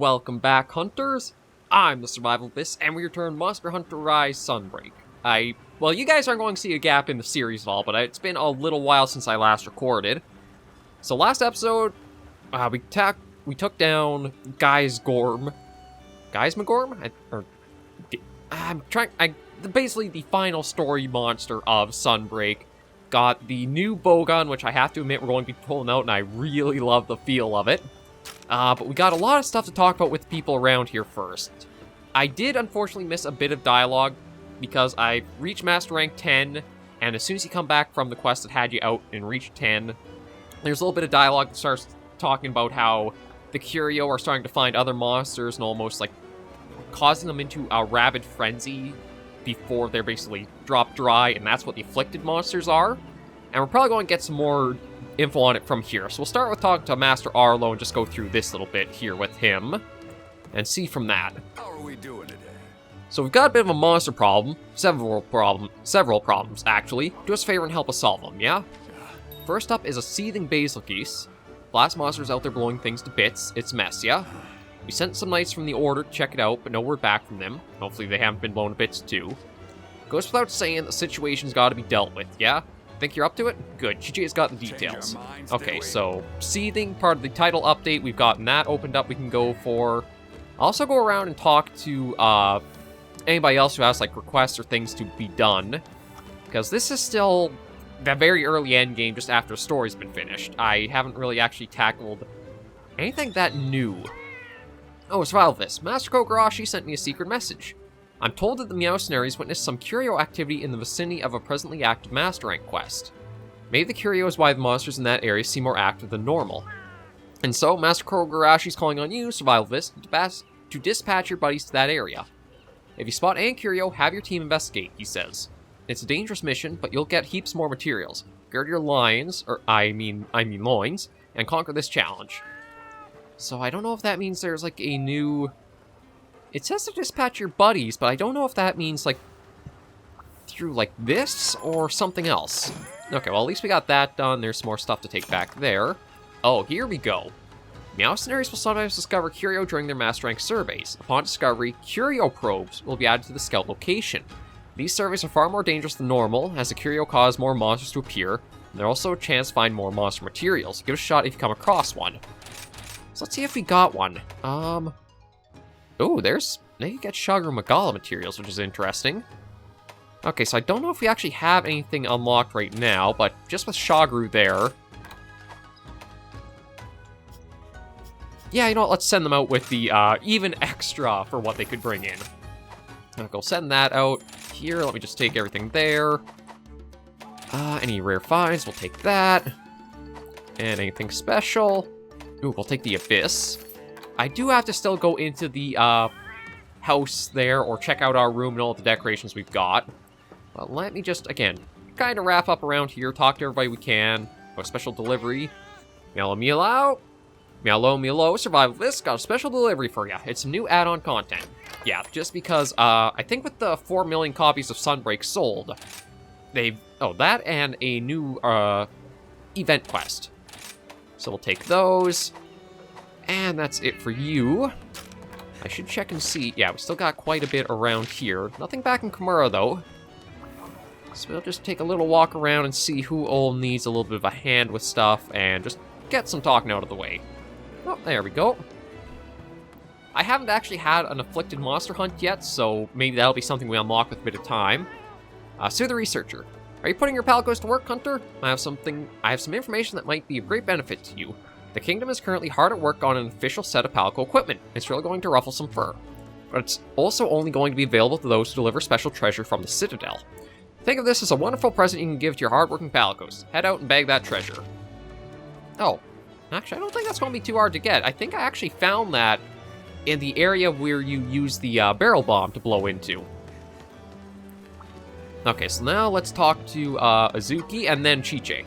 welcome back, hunters. I'm the SurvivalVis, and we return Monster Hunter Rise Sunbreak. Well, you guys aren't going to see a gap in the series at all, but it's been a little while since I last recorded. So last episode, we took down Geismagorm. Basically the final story monster of Sunbreak. Got the new bowgun, which I have to admit we're going to be pulling out, and I really love the feel of it. But we got a lot of stuff to talk about with people around here first. I did unfortunately miss a bit of dialogue, because I reached Master Rank 10, and as soon as you come back from the quest that had you out and reach 10, there's a little bit of dialogue that starts talking about how the Curio are starting to find other monsters and almost, like, causing them into a rabid frenzy before they're basically dropped dry, and that's what the Afflicted monsters are. And we're probably going to get some more info on it from here. So we'll start with talking to Master Arlo and just go through this little bit here with him and see from that. How are we doing today? So we've got a bit of a monster problem. Several problems, actually. Do us a favor and help us solve them, yeah? First up is a seething basil geese. Blast monsters out there blowing things to bits. It's a mess, yeah? We sent some knights from the Order to check it out, but no word back from them. Hopefully they haven't been blown to bits too. Goes without saying, the situation's got to be dealt with, yeah? Think you're up to it? Good, GJ's got the details. Okay, so, seething, part of the title update, we've gotten that opened up we can go for. I'll also go around and talk to, anybody else who has, like, requests or things to be done. Because this is still the very early end game just after the story's been finished. I haven't really actually tackled anything that new. Oh, SurvivalVis. Master Kogarashi sent me a secret message. I'm told that the Meowcenaries witnessed some curio activity in the vicinity of a presently active Master Rank quest. Maybe the curio is why the monsters in that area seem more active than normal. And so, Master Kogarashi's calling on you, SurvivalVis, to dispatch your buddies to that area. If you spot any curio, have your team investigate, he says. It's a dangerous mission, but you'll get heaps more materials. Gird your loins, loins, and conquer this challenge. So I don't know if that means there's, like, a new... It says to dispatch your buddies, but I don't know if that means, like, through, like, this or something else. Okay, well, at least we got that done. There's some more stuff to take back there. Oh, here we go. Meowcenaries will sometimes discover curio during their Master Rank surveys. Upon discovery, curio probes will be added to the scout location. These surveys are far more dangerous than normal, as the curio cause more monsters to appear, and there's also a chance to find more monster materials. Give it a shot if you come across one. So let's see if we got one. Oh, now you get Shagru Magala materials, which is interesting. Okay, so I don't know if we actually have anything unlocked right now, but just with Shagru there... Yeah, you know what, let's send them out with the even extra for what they could bring in. Okay, we'll send that out here. Let me just take everything there. Any rare finds, we'll take that. And anything special... Ooh, we'll take the Abyss. I do have to still go into the house there, or check out our room and all the decorations we've got. But let me just, again, kind of wrap up around here, talk to everybody we can. A special delivery. Meow meow. Meow meow. SurvivalVis got a special delivery for you. It's some new add-on content. Yeah, just because, I think with the 4 million copies of Sunbreak sold, they've... Oh, that and a new, event quest. So we'll take those. And that's it for you. I should check and see. Yeah, we still got quite a bit around here. Nothing back in Kimura, though. So we'll just take a little walk around and see who all needs a little bit of a hand with stuff, and just get some talking out of the way. Oh, there we go. I haven't actually had an Afflicted monster hunt yet, so maybe that'll be something we unlock with a bit of time. Sue the Researcher. Are you putting your Palcos to work, Hunter? I have some information that might be of great benefit to you. The Kingdom is currently hard at work on an official set of Palco equipment. It's really going to ruffle some fur. But it's also only going to be available to those who deliver special treasure from the Citadel. Think of this as a wonderful present you can give to your hardworking Palcos. Head out and bag that treasure. Oh, actually, I don't think that's going to be too hard to get. I think I actually found that in the area where you use the barrel bomb to blow into. Okay, so now let's talk to Azuki and then Chiche.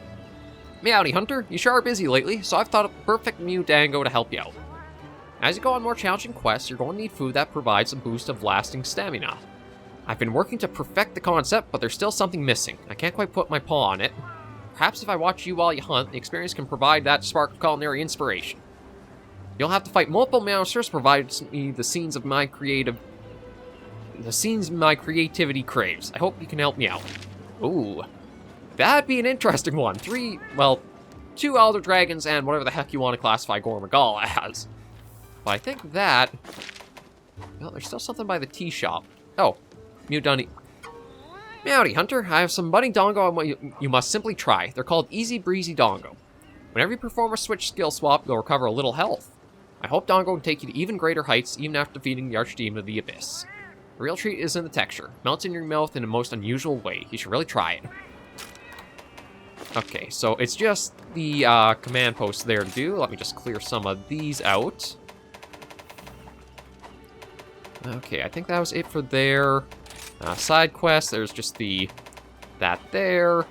Meowdy, Hunter. You sure are busy lately, so I've thought of a perfect Mew Dango to help you out. As you go on more challenging quests, you're going to need food that provides a boost of lasting stamina. I've been working to perfect the concept, but there's still something missing. I can't quite put my paw on it. Perhaps if I watch you while you hunt, the experience can provide that spark of culinary inspiration. You'll have to fight multiple monsters, provided me the scenes my creativity craves. I hope you can help me out. Ooh, that'd be an interesting one. 2 Elder Dragons and whatever the heck you want to classify Gormagal as. But I think that... Well, there's still something by the tea shop. Oh, Mewdunny. Meowdy, Hunter. I have some budding dongo you must simply try. They're called Easy Breezy Dongo. Whenever you perform a switch skill swap, you'll recover a little health. I hope Dongo can take you to even greater heights, even after defeating the Archdemon of the Abyss. The real treat is in the texture. Melts in your mouth in a most unusual way. You should really try it. Okay, so it's just the command post there to do. Let me just clear some of these out. Okay, I think that was it for their side quest. There's just that there.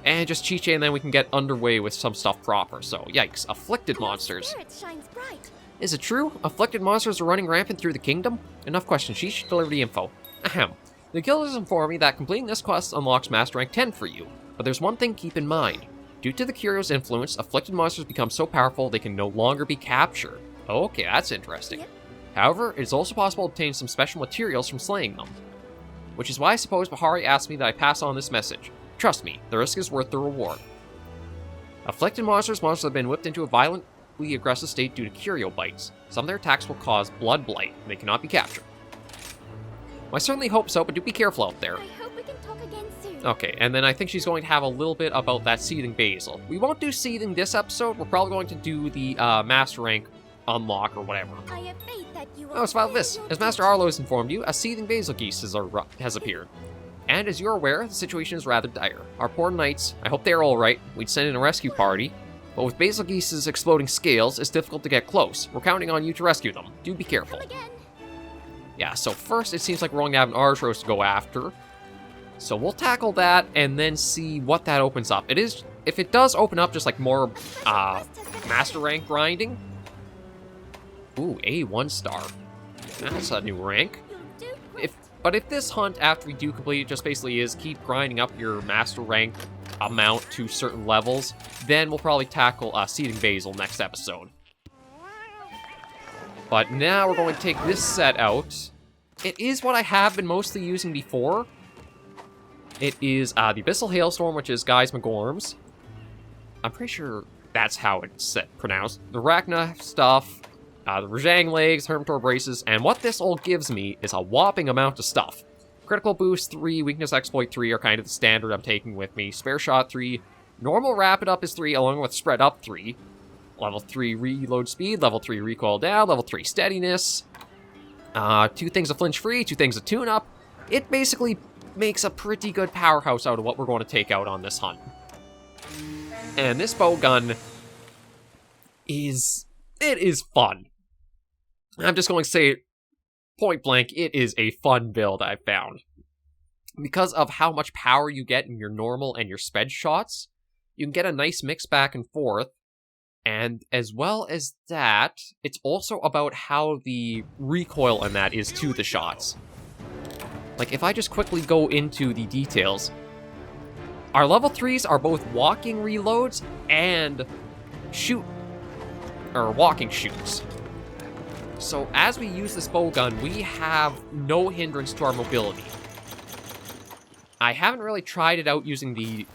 And just Chiche, and then we can get underway with some stuff proper. So, yikes. Afflicted monsters. Spirit shines bright. Is it true? Afflicted monsters are running rampant through the kingdom? Enough questions. She should deliver the info. Ahem. The guild has informed me that completing this quest unlocks Master Rank 10 for you. But there's one thing to keep in mind. Due to the Curio's influence, afflicted monsters become so powerful they can no longer be captured. Okay, that's interesting. Yep. However, it is also possible to obtain some special materials from slaying them. Which is why I suppose Bahari asked me that I pass on this message. Trust me, the risk is worth the reward. Afflicted monsters have been whipped into a violently aggressive state due to curio bites. Some of their attacks will cause blood blight, and they cannot be captured. Well, I certainly hope so, but do be careful out there. I hope we can talk again soon. Okay, and then I think she's going to have a little bit about that seething basil. We won't do seething this episode. We're probably going to do the master rank unlock or whatever. I have faith that you will. Oh, SurvivalVis. As Master Arlo has informed you, a seething basil geese has appeared. And as you're aware, the situation is rather dire. Our poor knights, I hope they're alright. We'd send in a rescue party. But with basil geese's exploding scales, it's difficult to get close. We're counting on you to rescue them. Do be careful. Come again. Yeah, so first it seems like we're going to have an Argos to go after. So we'll tackle that and then see what that opens up. If it does open up just like more master rank grinding. Ooh, a 1-star. That's a new rank. You'll do great. But if this hunt, after we do complete it, just basically is keep grinding up your master rank amount to certain levels, then we'll probably tackle Seething Basil next episode. But now we're going to take this set out. It is what I have been mostly using before. It is the Abyssal Hailstorm, which is Guy's McGorms. I'm pretty sure that's how it's pronounced. The Rachna stuff. The Rajang legs, Hermitor braces, and what this all gives me is a whopping amount of stuff. Critical boost 3, weakness exploit 3 are kind of the standard I'm taking with me. Spare shot 3, normal rapid up is 3, along with spread up 3. Level 3 reload speed, level 3 recoil down, level 3 steadiness. 2 things of flinch free, 2 things of tune up. It basically makes a pretty good powerhouse out of what we're going to take out on this hunt. And this bow gun is fun. I'm just going to say point blank, it is a fun build I've found. Because of how much power you get in your normal and your sped shots, you can get a nice mix back and forth. And as well as that, it's also about how the recoil in that is to the shots. Like, if I just quickly go into the details, our level 3s are both walking reloads and walking shoots. So as we use this bow gun, we have no hindrance to our mobility. I haven't really tried it out using the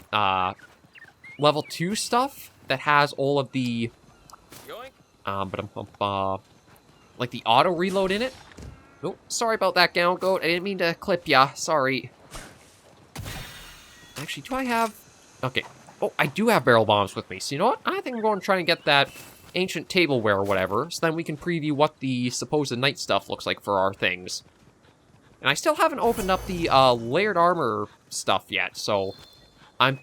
level 2 stuff that has all of the like the auto reload in it. Oh, sorry about that, Gown Goat. I didn't mean to clip ya. Sorry. Actually, do I have... Okay. Oh, I do have barrel bombs with me. So you know what? I think I'm going to try and get that ancient tableware or whatever, so then we can preview what the supposed knight stuff looks like for our things. And I still haven't opened up the layered armor stuff yet, so I'm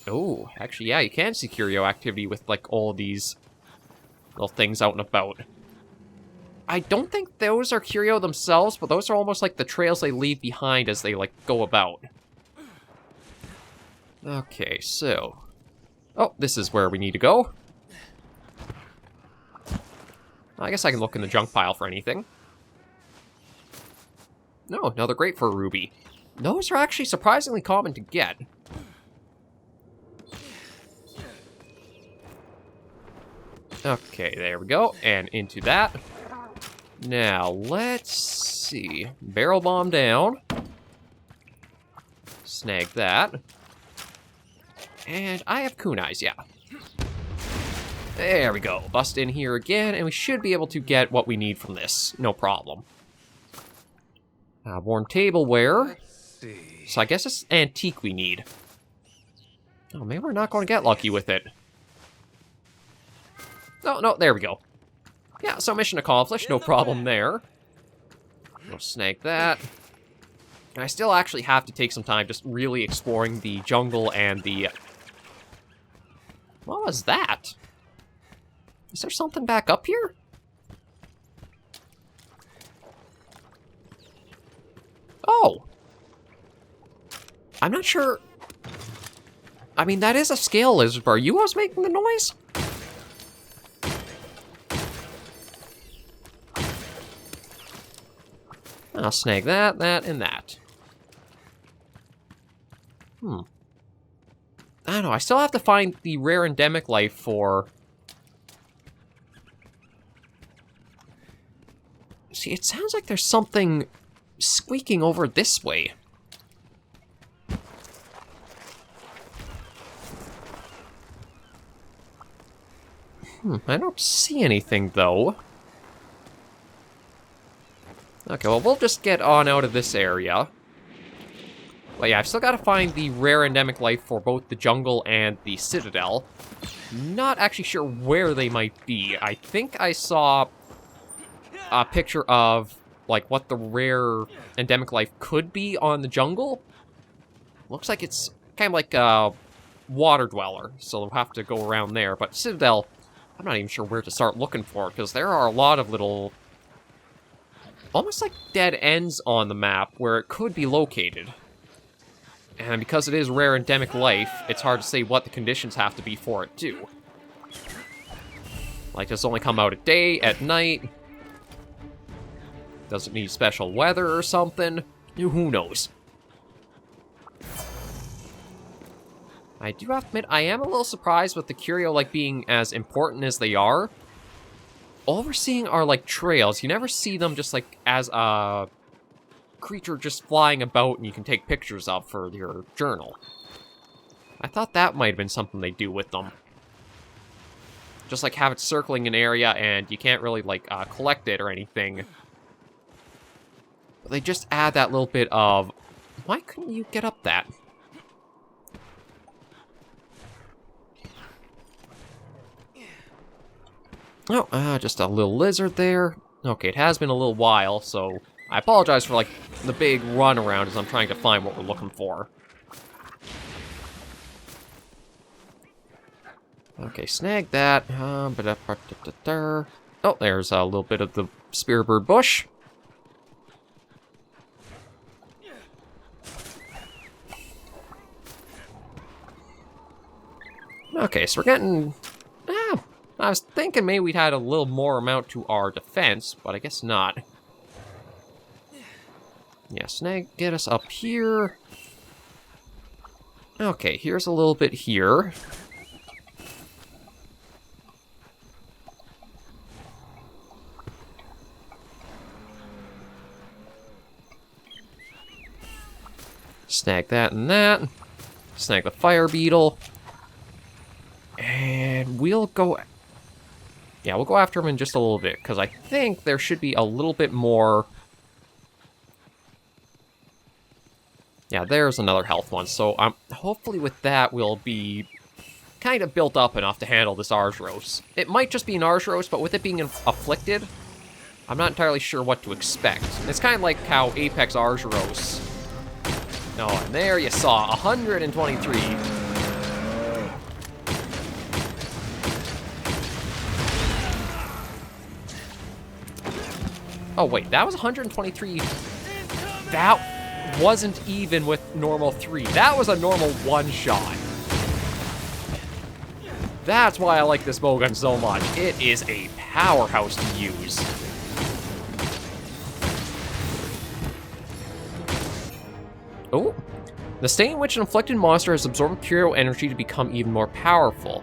oh, actually, yeah, you can see curio activity with, like, all of these little things out and about. I don't think those are curio themselves, but those are almost like the trails they leave behind as they, like, go about. Okay, so... Oh, this is where we need to go. I guess I can look in the junk pile for anything. No, another grate for a ruby. Those are actually surprisingly common to get. Okay, there we go. And into that. Now, let's see. Barrel bomb down. Snag that. And I have kunais, yeah. There we go. Bust in here again, and we should be able to get what we need from this. No problem. Warm tableware. So I guess it's antique we need. Oh, maybe we're not going to get lucky with it. No, there we go. Yeah, so mission accomplished. No problem there. We'll snag that. And I still actually have to take some time just really exploring the jungle and the... What was that? Is there something back up here? Oh! I'm not sure... I mean, that is a scale lizard, but are you what's making the noise? I'll snag that, and that. I don't know, I still have to find the rare endemic life for... See, it sounds like there's something squeaking over this way. I don't see anything, though. Okay, well, we'll just get on out of this area. But yeah, I've still got to find the rare endemic life for both the jungle and the citadel. Not actually sure where they might be. I think I saw a picture of, like, what the rare endemic life could be on the jungle. Looks like it's kind of like a water dweller, so we'll have to go around there. But citadel, I'm not even sure where to start looking for it, because there are a lot of little... almost like dead ends on the map where it could be located. And because it is rare endemic life, it's hard to say what the conditions have to be for it, too. Like, does it only come out at day, at night? Does it need special weather or something? Who knows? I do have to admit, I am a little surprised with the curio, like, being as important as they are. All we're seeing are, like, trails. You never see them just, like, as a creature just flying about and you can take pictures of for your journal. I thought that might have been something they do with them. Just, like, have it circling an area and you can't really, like, collect it or anything. But they just add that little bit of... Why couldn't you get up that? Oh, just a little lizard there. Okay, it has been a little while, so I apologize for, like, the big run around as I'm trying to find what we're looking for. Okay, snag that. Oh, there's a little bit of the spearbird bush. Okay, so we're getting... I was thinking maybe we'd had a little more amount to our defense, but I guess not. Yeah, snag, get us up here. Okay, here's a little bit here. Snag that and that. Snag the fire beetle. And we'll go... Yeah, we'll go after him in just a little bit, because I think there should be a little bit more... Yeah, there's another health one, so hopefully with that we'll be kind of built up enough to handle this Argyros. It might just be an Argyros, but with it being afflicted, I'm not entirely sure what to expect. It's kind of like how Apex Argyros... Oh, and there you saw 123. Oh, wait, that was 123. That wasn't even with normal 3. That was a normal 1-shot. That's why I like this bowgun so much. It is a powerhouse to use. Oh. The state in which an afflicted monster has absorbed curio energy to become even more powerful.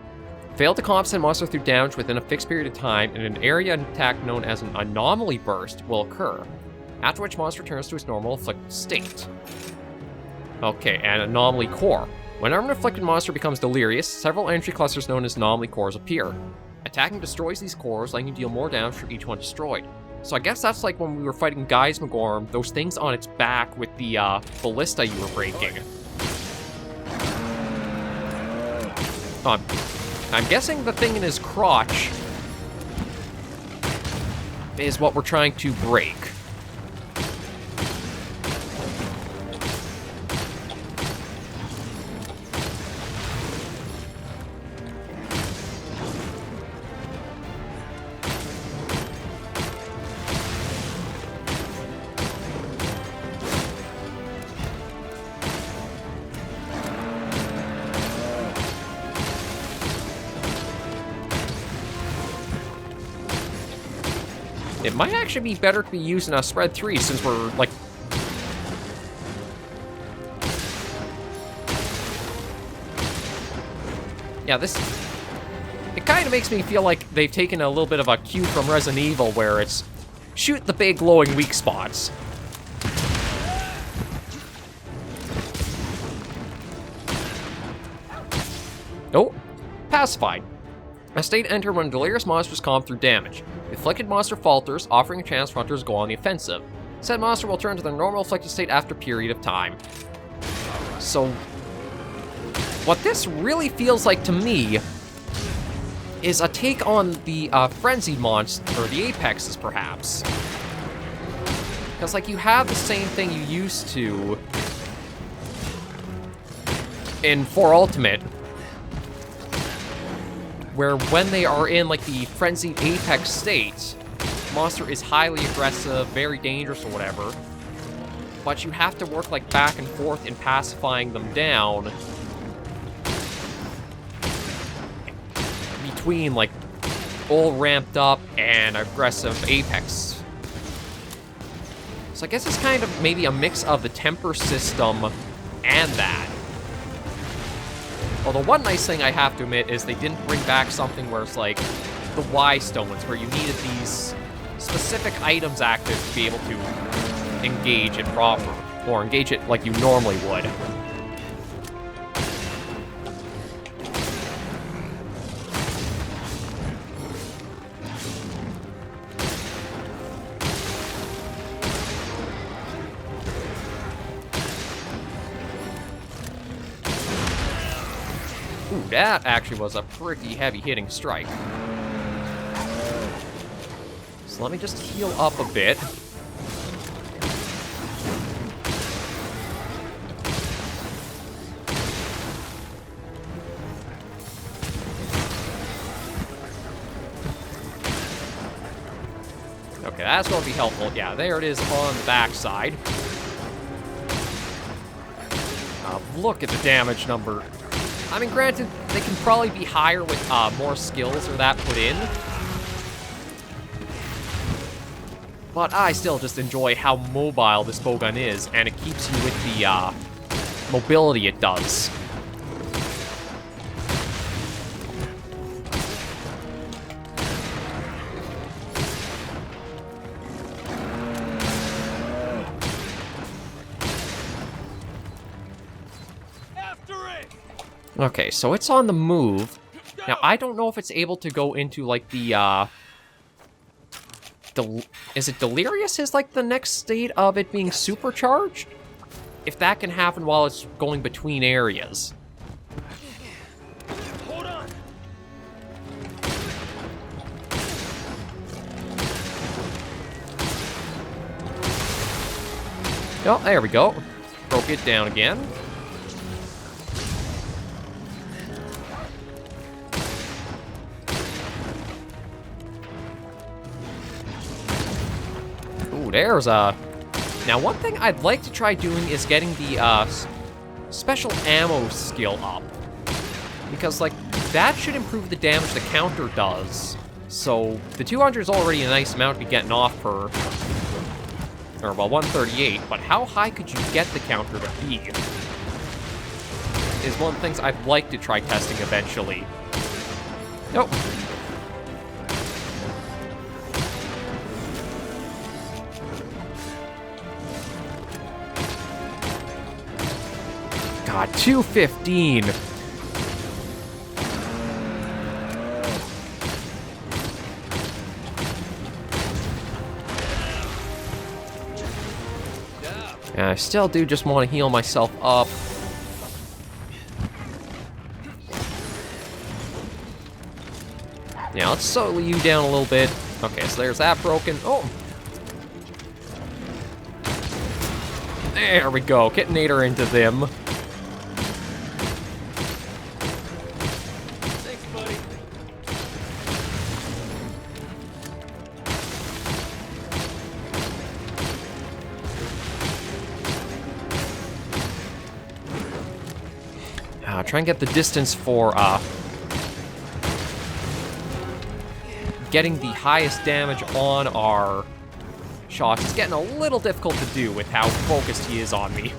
Fail to compensate monster through damage within a fixed period of time, and an area attack known as an anomaly burst will occur, after which monster returns to its normal afflicted state. Okay, and anomaly core. Whenever an afflicted monster becomes delirious, several energy clusters known as anomaly cores appear. Attacking destroys these cores, letting you deal more damage for each one destroyed. So I guess that's like when we were fighting Geismagorm, those things on its back with the ballista you were breaking. I'm guessing the thing in his crotch is what we're trying to break. It might actually be better to be using a spread 3 since we're, like... Yeah, this... It kind of makes me feel like they've taken a little bit of a cue from Resident Evil where it's shoot the big glowing weak spots. Oh, pacified. A state entered when delirious monsters calm through damage. The afflicted monster falters, offering a chance for hunters to go on the offensive. Said monster will return to their normal afflicted state after a period of time. So, what this really feels like to me is a take on the frenzied monster, or the apexes perhaps. Because like you have the same thing you used to in 4 Ultimate, where when they are in, like, the frenzied apex state, monster is highly aggressive, very dangerous or whatever, but you have to work, like, back and forth in pacifying them down between, like, all ramped up and aggressive apex. So I guess it's kind of maybe a mix of the temper system and that. Although one nice thing I have to admit is they didn't bring back something where it's like the Y stones, where you needed these specific items active to be able to engage it proper, or engage it like you normally would. Ooh, that actually was a pretty heavy-hitting strike. So let me just heal up a bit. Okay, that's going to be helpful. Yeah, there it is on the backside. Look at the damage number. I mean, granted, they can probably be higher with more skills or that put in. But I still just enjoy how mobile this bowgun is, and it keeps you with the mobility it does. Okay, so it's on the move. Now, I don't know if it's able to go into, like, the, is it delirious is, like, the next state of it being supercharged? If that can happen while it's going between areas. Hold on. Oh, there we go. Broke it down again. There's a... Now, one thing I'd like to try doing is getting the, special ammo skill up. Because, like, that should improve the damage the counter does. So, the 200 is already a nice amount to be getting off per... Or, well, 138, but how high could you get the counter to be? Is one of the things I'd like to try testing eventually. Nope. God, 215. Yeah, I still do just want to heal myself up. Yeah, let's slow you down a little bit. Okay, so there's that broken. Oh! There we go. Kitinator into them. Thanks, buddy. Try and get the distance for, getting the highest damage on our shots. It's getting a little difficult to do with how focused he is on me.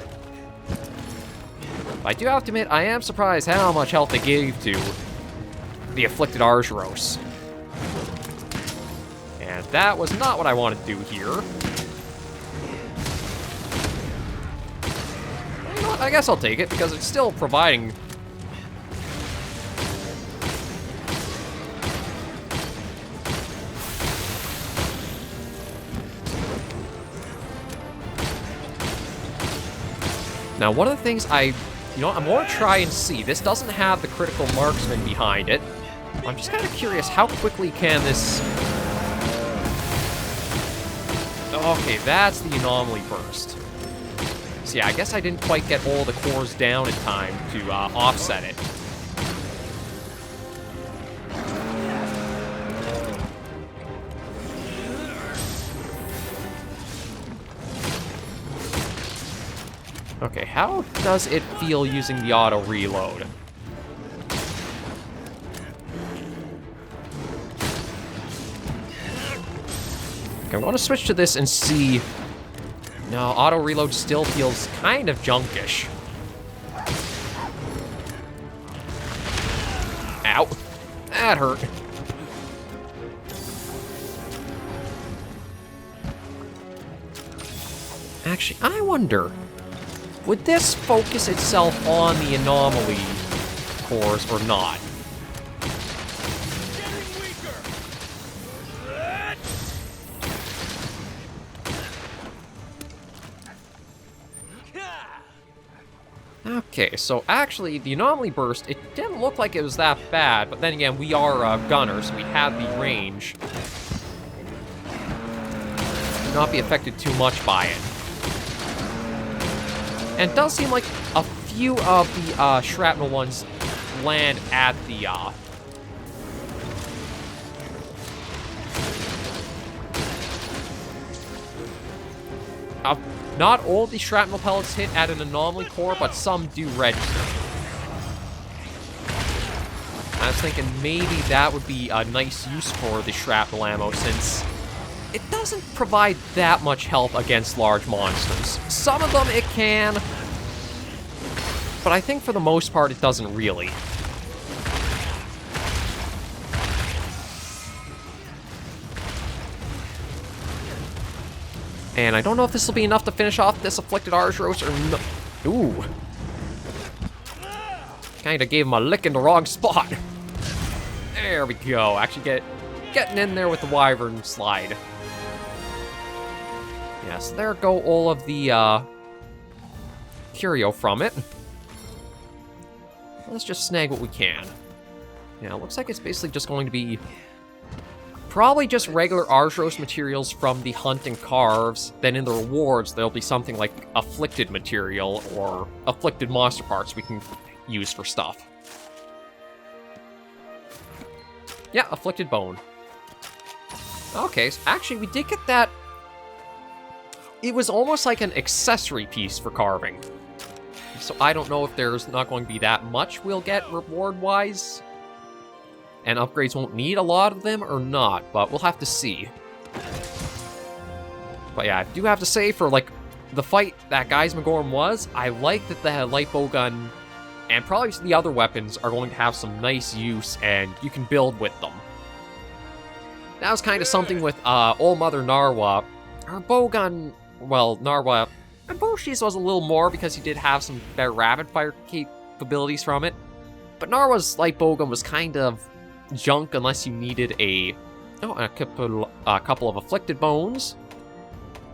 But I do have to admit, I am surprised how much health they gave to the Afflicted Argyros. And that was not what I wanted to do here. You know what? I guess I'll take it, because it's still providing... Now, one of the things I'm going to try and see. This doesn't have the critical marksman behind it. I'm just kind of curious, how quickly can this... Okay, that's the anomaly burst. So yeah, I guess I didn't quite get all the cores down in time to offset it. Okay, how does it feel using the auto reload? Okay, I'm going to switch to this and see. No, auto reload still feels kind of junkish. Ow. That hurt. Actually, I wonder... Would this focus itself on the anomaly cores or not? Okay, so actually, the anomaly burst, it didn't look like it was that bad, but then again, we are gunners, so we have the range. Do not be affected too much by it. And it does seem like a few of the shrapnel ones land at the not all the shrapnel pellets hit at an anomaly core, but some do register. I was thinking maybe that would be a nice use for the shrapnel ammo, since it doesn't provide that much health against large monsters. Some of them it can, but I think for the most part it doesn't really. And I don't know if this will be enough to finish off this Afflicted Argyros or no. Ooh. Kinda gave him a lick in the wrong spot. There we go. Actually getting in there with the Wyvern slide. Yeah, so there go all of the curio from it. Let's just snag what we can. Yeah, it looks like it's basically just going to be probably just regular Argyros materials from the hunt and carves. Then in the rewards, there'll be something like Afflicted material or Afflicted monster parts we can use for stuff. Yeah, Afflicted bone. Okay, so actually we did get that. It was almost like an accessory piece for carving. So I don't know if there's not going to be that much we'll get reward-wise. And upgrades won't need a lot of them or not, but we'll have to see. But yeah, I do have to say, for like the fight that Geismagorm was, I like that the light bow gun And probably the other weapons are going to have some nice use, and you can build with them. That was kind of something with Old Mother Narwa. Her bowgun, well, Narwa, and Boshi's was a little more because he did have some better rapid-fire capabilities from it. But Narwa's light bowgun was kind of junk unless you needed a couple of Afflicted bones.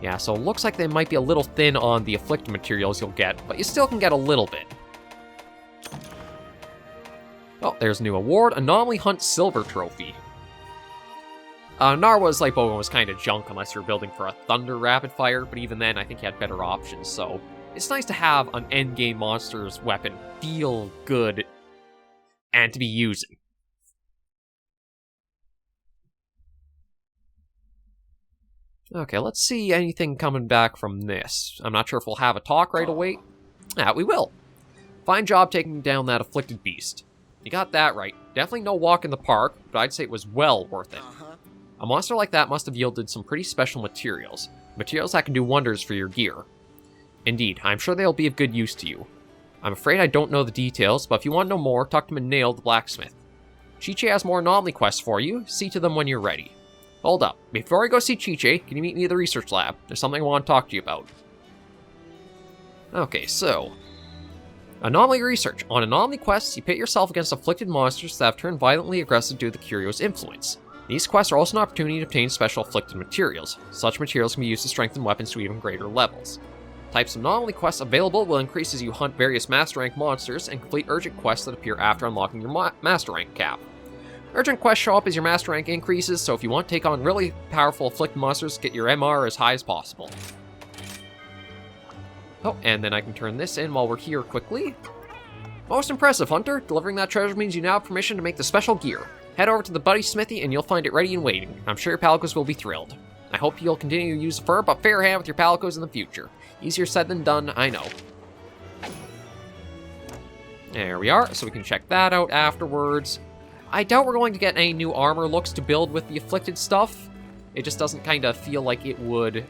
Yeah, so it looks like they might be a little thin on the Afflicted materials you'll get, but you still can get a little bit. Oh, there's a new award, Anomaly Hunt Silver Trophy. Narwa's light bowgun was kind of junk unless you're building for a Thunder Rapid Fire, but even then I think you had better options, so it's nice to have an endgame monster's weapon feel good and to be using. Okay, let's see anything coming back from this. I'm not sure if we'll have a talk right away. Ah, we will. Fine job taking down that Afflicted beast. You got that right. Definitely no walk in the park, but I'd say it was well worth it. A monster like that must have yielded some pretty special materials. Materials that can do wonders for your gear. Indeed, I'm sure they'll be of good use to you. I'm afraid I don't know the details, but if you want to know more, talk to Nail the blacksmith. Chiche has more anomaly quests for you. See to them when you're ready. Hold up. Before I go see Chiche, can you meet me at the research lab? There's something I want to talk to you about. Okay, so... Anomaly research. On anomaly quests, you pit yourself against afflicted monsters that have turned violently aggressive due to the Curio's influence. These quests are also an opportunity to obtain special afflicted materials. Such materials can be used to strengthen weapons to even greater levels. Types of anomaly quests available will increase as you hunt various master rank monsters and complete urgent quests that appear after unlocking your master rank cap. Urgent quests show up as your master rank increases, so if you want to take on really powerful afflicted monsters, get your MR as high as possible. Oh, and then I can turn this in while we're here quickly. Most impressive, Hunter. Delivering that treasure means you now have permission to make the special gear. Head over to the Buddy Smithy and you'll find it ready and waiting. I'm sure your Palicos will be thrilled. I hope you'll continue to use the fur, but fair hand with your Palicos in the future. Easier said than done, I know. There we are, so we can check that out afterwards. I doubt we're going to get any new armor looks to build with the Afflicted stuff. It just doesn't kind of feel like it would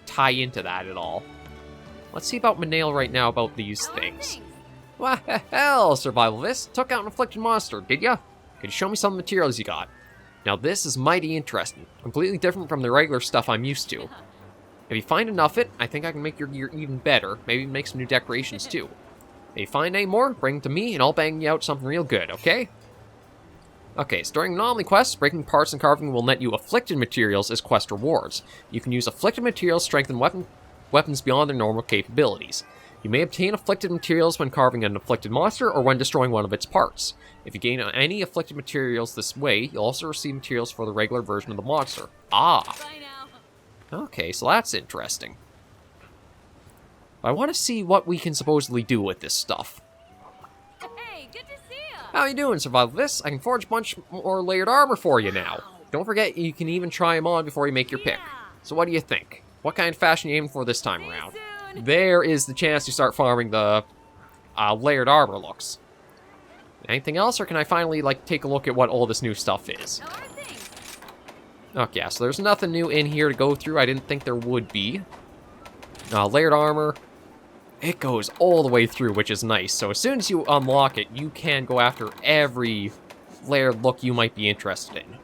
tie into that at all. Let's see about Manale right now about these things. Well, SurvivalVis, took out an Afflicted monster, did ya? Could you show me some of the materials you got? Now this is mighty interesting, completely different from the regular stuff I'm used to. If you find enough of it, I think I can make your gear even better, maybe make some new decorations too. If you find any more, bring them to me and I'll bang you out something real good, okay? Okay, so during anomaly quests, breaking parts and carving will net you afflicted materials as quest rewards. You can use afflicted materials to strengthen weapons beyond their normal capabilities. You may obtain afflicted materials when carving an afflicted monster or when destroying one of its parts. If you gain any afflicted materials this way, you'll also receive materials for the regular version of the monster. Ah! Okay, so that's interesting. I want to see what we can supposedly do with this stuff. Hey, good to see you. How you doing, SurvivalVis? I can forge a bunch more layered armor for you now. Don't forget, you can even try them on before you make your pick. So what do you think? What kind of fashion you aiming for this time around? There is the chance to start farming the layered armor looks. Anything else, or can I finally, like, take a look at what all this new stuff is? Okay, yeah, so there's nothing new in here to go through. I didn't think there would be. Layered armor. It goes all the way through, which is nice. So as soon as you unlock it, you can go after every layered look you might be interested in.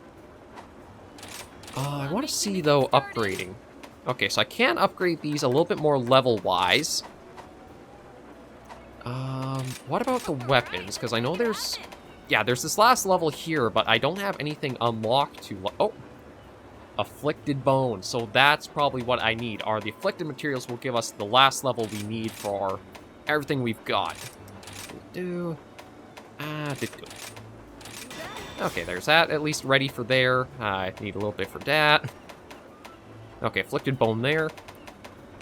I want to see, though, upgrading. Okay, so I can upgrade these a little bit more level-wise. What about the weapons? Because I know there's... Yeah, there's this last level here, but I don't have anything unlocked to... Oh! Afflicted bones. So that's probably what I need. Are the afflicted materials will give us the last level we need for everything we've got. Okay, there's that. At least ready for there. I need a little bit for that. Okay, afflicted bone there.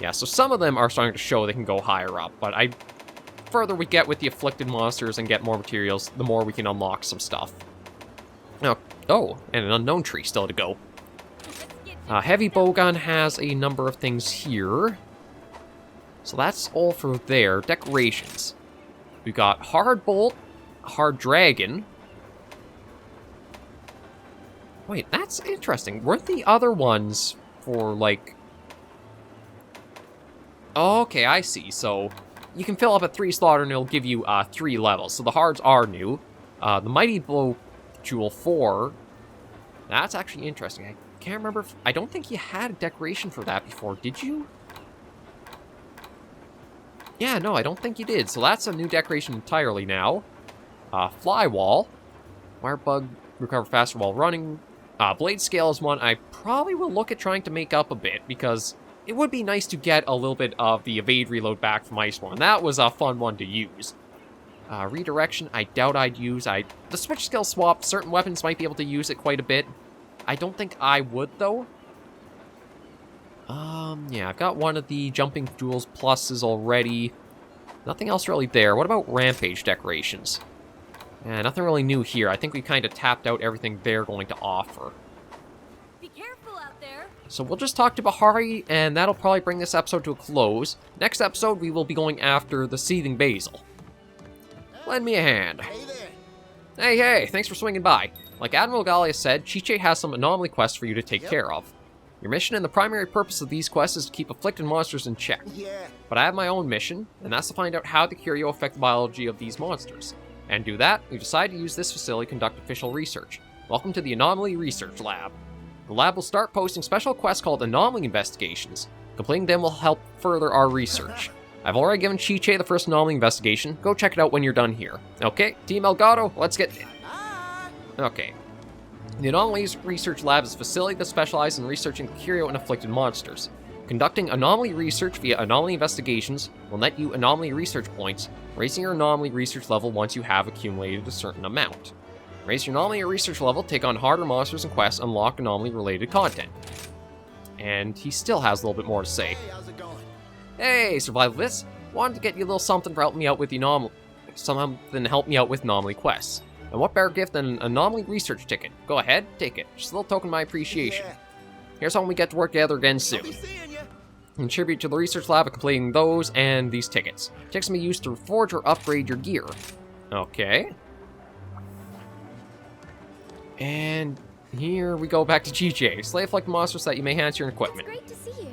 Yeah, so some of them are starting to show they can go higher up, but further we get with the afflicted monsters and get more materials, the more we can unlock some stuff. Oh, and an unknown tree still to go. Heavy bowgun has a number of things here. So that's all for there. Decorations. We got hard bolt, hard dragon. Wait, that's interesting. Weren't the other ones for, like... Oh, okay, I see. So, you can fill up a 3 slot and it'll give you 3 levels. So the hards are new. The Mighty Blow Jewel 4, that's actually interesting. I can't remember if, I don't think you had a decoration for that before, did you? Yeah, no, I don't think you did. So that's a new decoration entirely now. Fly Wall. Wire Bug, recover faster while running. Blade Scale is one I probably will look at trying to make up a bit, because it would be nice to get a little bit of the evade reload back from Iceborne. That was a fun one to use. Redirection, I doubt I'd use. The switch skill swap, certain weapons might be able to use it quite a bit. I don't think I would, though. Yeah, I've got one of the Jumping Jewels pluses already. Nothing else really there. What about Rampage decorations? Yeah, nothing really new here. I think we kind of tapped out everything they're going to offer. Be careful out there. So we'll just talk to Bahari, and that'll probably bring this episode to a close. Next episode, we will be going after the Seething Basil. Lend me a hand. Hey there. Hey, thanks for swinging by. Like Admiral Gallia said, Chiche has some anomaly quests for you to take care of. Your mission and the primary purpose of these quests is to keep afflicted monsters in check. Yeah. But I have my own mission, and that's to find out how the curio affect the biology of these monsters. And to do that, we've decided to use this facility to conduct official research. Welcome to the Anomaly Research Lab. The lab will start posting special quests called Anomaly Investigations. Completing them will help further our research. I've already given Chiche the first anomaly investigation. Go check it out when you're done here. Okay, Team Elgato, let's get... Okay. The Anomalies Research Lab is a facility that specializes in researching curio and afflicted monsters. Conducting anomaly research via anomaly investigations will net you anomaly research points, raising your anomaly research level once you have accumulated a certain amount. Raise your anomaly research level, take on harder monsters and quests, unlock anomaly-related content. And he still has a little bit more to say. Hey, how's it going? Hey, SurvivalVis! Wanted to get you a little something for helping me out with the anomaly... Something to help me out with anomaly quests. And what better gift than an anomaly research ticket? Go ahead, take it. Just a little token of my appreciation. Yeah. Here's when we get to work together again I'll soon. be seeing ya. Contribute to the research lab by completing those and these tickets. Tickets can be used to forge or upgrade your gear. Okay. And here we go back to Chiche. Slay afflicted monsters that you may enhance your equipment. Great to see you.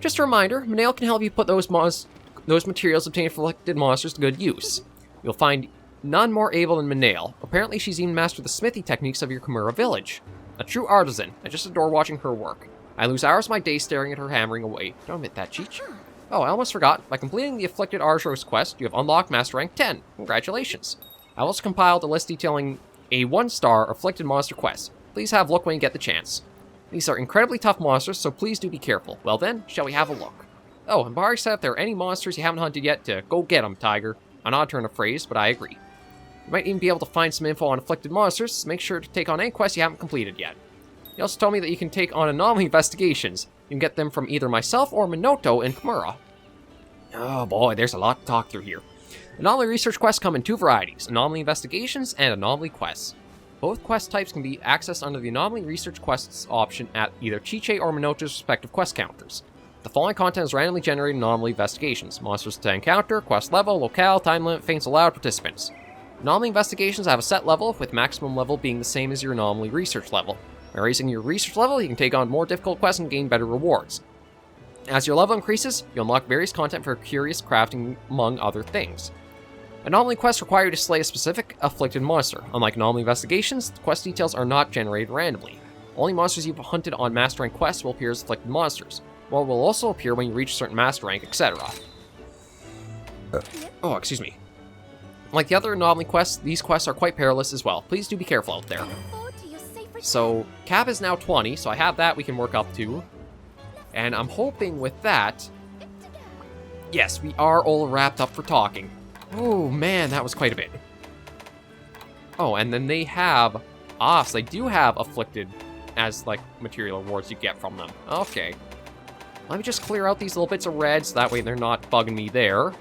Just a reminder, Manale can help you put those materials obtained from afflicted monsters to good use. You'll find none more able than Manale. Apparently she's even mastered the smithy techniques of your Chimera village. A true artisan. I just adore watching her work. I lose hours of my day staring at her hammering away. Don't admit that, Cheech. Oh, I almost forgot. By completing the Afflicted Arjos quest, you have unlocked Master Rank 10. Congratulations. I also compiled a list detailing a 1-star Afflicted Monster quest. Please have a look when you get the chance. These are incredibly tough monsters, so please do be careful. Well then, shall we have a look? Oh, and Bahari said if there are any monsters you haven't hunted yet, to go get them, Tiger. An odd turn of phrase, but I agree. You might even be able to find some info on afflicted monsters, so make sure to take on any quests you haven't completed yet. He also told me that you can take on anomaly investigations. You can get them from either myself or Minoto in Chimera. Oh boy, there's a lot to talk through here. Anomaly research quests come in 2 varieties, anomaly investigations and anomaly quests. Both quest types can be accessed under the anomaly research quests option at either Chiche or Minoto's respective quest counters. The following content is randomly generated anomaly investigations. Monsters to encounter, quest level, locale, time limit, feints allowed, participants. Anomaly investigations have a set level, with maximum level being the same as your anomaly research level. By raising your research level, you can take on more difficult quests and gain better rewards. As your level increases, you unlock various content for curious crafting, among other things. Anomaly quests require you to slay a specific afflicted monster. Unlike anomaly investigations, the quest details are not generated randomly. Only monsters you've hunted on Master Rank quests will appear as afflicted monsters. More will also appear when you reach a certain Master Rank, etc. Oh, excuse me. Like the other anomaly quests, these quests are quite perilous as well. Please do be careful out there. So, Cap is now 20, so I have that we can work up to. And I'm hoping with that... Yes, we are all wrapped up for talking. Oh man, that was quite a bit. Oh, and then they have... so they do have Afflicted as, like, material awards you get from them. Okay. Let me just clear out these little bits of red, so that way they're not bugging me there.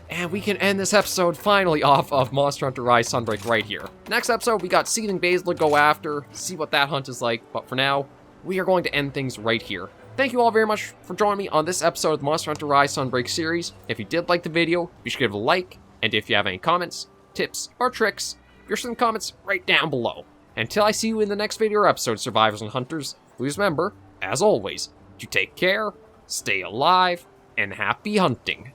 And we can end this episode finally off of Monster Hunter Rise Sunbreak right here. Next episode, we got Seething Basil to go after, see what that hunt is like, but for now, we are going to end things right here. Thank you all very much for joining me on this episode of the Monster Hunter Rise Sunbreak series. If you did like the video, be sure to give it a like, and if you have any comments, tips, or tricks, leave some comments right down below. Until I see you in the next video or episode, survivors and hunters, please remember, as always, to take care, stay alive, and happy hunting.